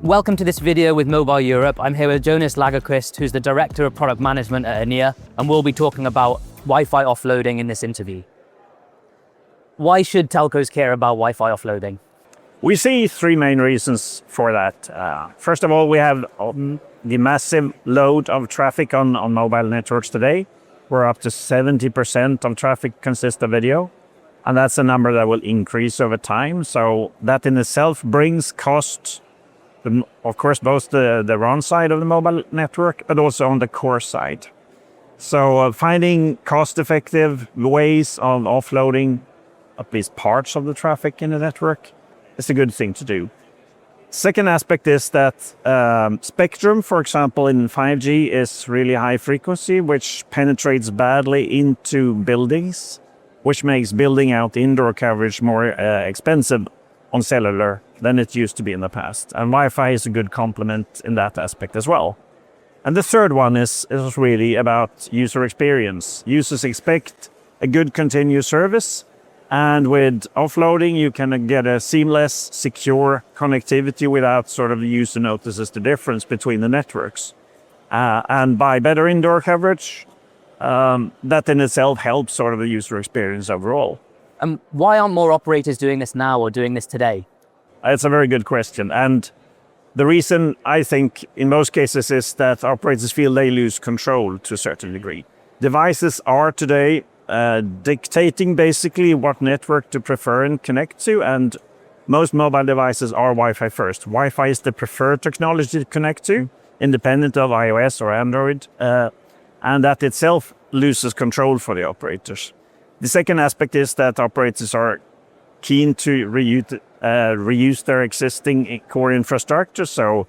Welcome to this video with Mobile Europe. I'm here with Jonas Lagerquist, who's the Director of Product Management at Enea, and we'll be talking about Wi-Fi offloading in this interview. Why should telcos care about Wi-Fi offloading? We see three main reasons for that. First of all, we have the massive load of traffic on mobile networks today, where up to 70% of traffic consists of video. And that's a number that will increase over time. So that in itself brings cost, of course, both the RAN side of the mobile network, but also on the core side. So finding cost-effective ways of offloading at least parts of the traffic in the network is a good thing to do. Second aspect is that spectrum, for example, in 5G is really high frequency, which penetrates badly into buildings, which makes building out indoor coverage more expensive on cellular than it used to be in the past. And Wi-Fi is a good complement in that aspect as well. And the third one is really about user experience. Users expect a good continuous service. And with offloading, you can get a seamless, secure connectivity without sort of the user notices the difference between the networks. And by better indoor coverage, that in itself helps sort of the user experience overall. Why aren't more operators doing this now or doing this today? It's a very good question. And the reason, I think, in most cases is that operators feel they lose control to a certain degree. Devices are today dictating basically what network to prefer and connect to, and most mobile devices are Wi-Fi first. Wi-Fi is the preferred technology to connect to, independent of iOS or Android, and that itself loses control for the operators. The second aspect is that operators are keen to reuse their existing core infrastructure, so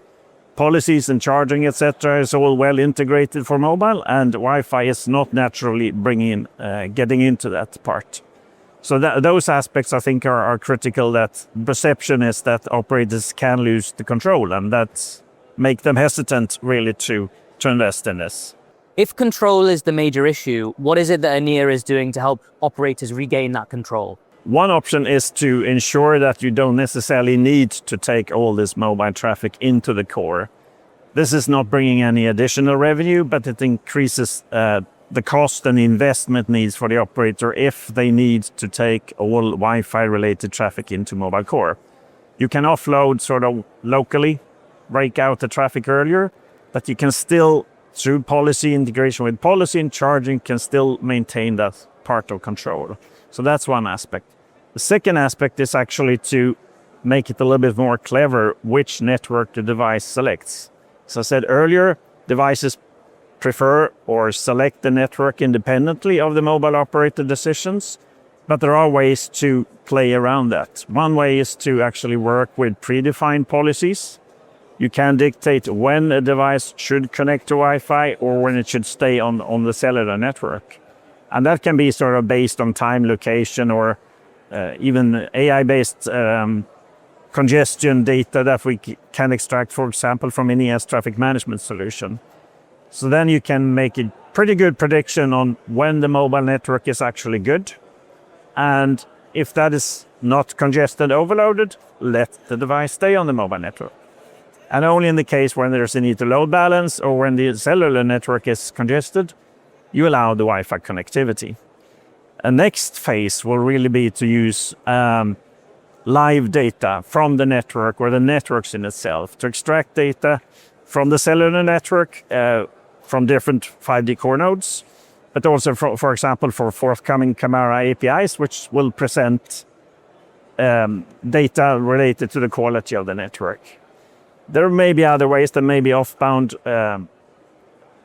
policies and charging, etc., is all well integrated for mobile, and Wi-Fi is not naturally getting into that part. So those aspects, I think, are critical. That perception is that operators can lose the control, and that make them hesitant really to invest in this. If control is the major issue, what is it that Enea is doing to help operators regain that control? One option is to ensure that you don't necessarily need to take all this mobile traffic into the core. This is not bringing any additional revenue, but it increases the cost and investment needs for the operator if they need to take all Wi-Fi related traffic into mobile core. You can offload sort of locally, break out the traffic earlier, but you can still, through policy integration with policy and charging, can still maintain that part of control. So that's one aspect. The second aspect is actually to make it a little bit more clever which network the device selects. As I said earlier, devices prefer or select the network independently of the mobile operator decisions, but there are ways to play around that. One way is to actually work with predefined policies. You can dictate when a device should connect to Wi-Fi or when it should stay on the cellular network. And that can be sort of based on time, location, or even AI-based congestion data that we can extract, for example, from Enea's traffic management solution. So then you can make a pretty good prediction on when the mobile network is actually good. And if that is not congested, overloaded, let the device stay on the mobile network. And only in the case when there's a need to load balance or when the cellular network is congested, you allow the Wi-Fi connectivity. A next phase will really be to use live data from the network or the networks in itself to extract data from the cellular network, from different 5G core nodes, but also, for example, for forthcoming camera APIs, which will present data related to the quality of the network. There may be other ways. There may be off-bound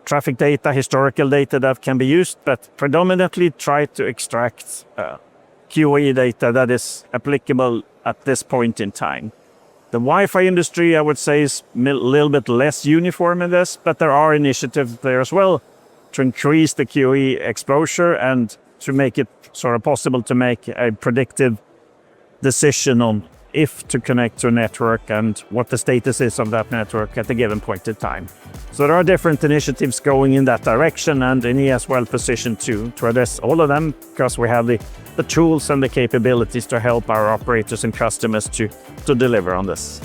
traffic data, historical data that can be used, but predominantly try to extract QoE data that is applicable at this point in time. The Wi-Fi industry, I would say, is a little bit less uniform in this, but there are initiatives there as well to increase the QoE exposure and to make it sort of possible to make a predictive decision on if to connect to a network and what the status is of that network at a given point in time. So there are different initiatives going in that direction, and Enea is well positioned to address all of them because we have the tools and the capabilities to help our operators and customers to deliver on this.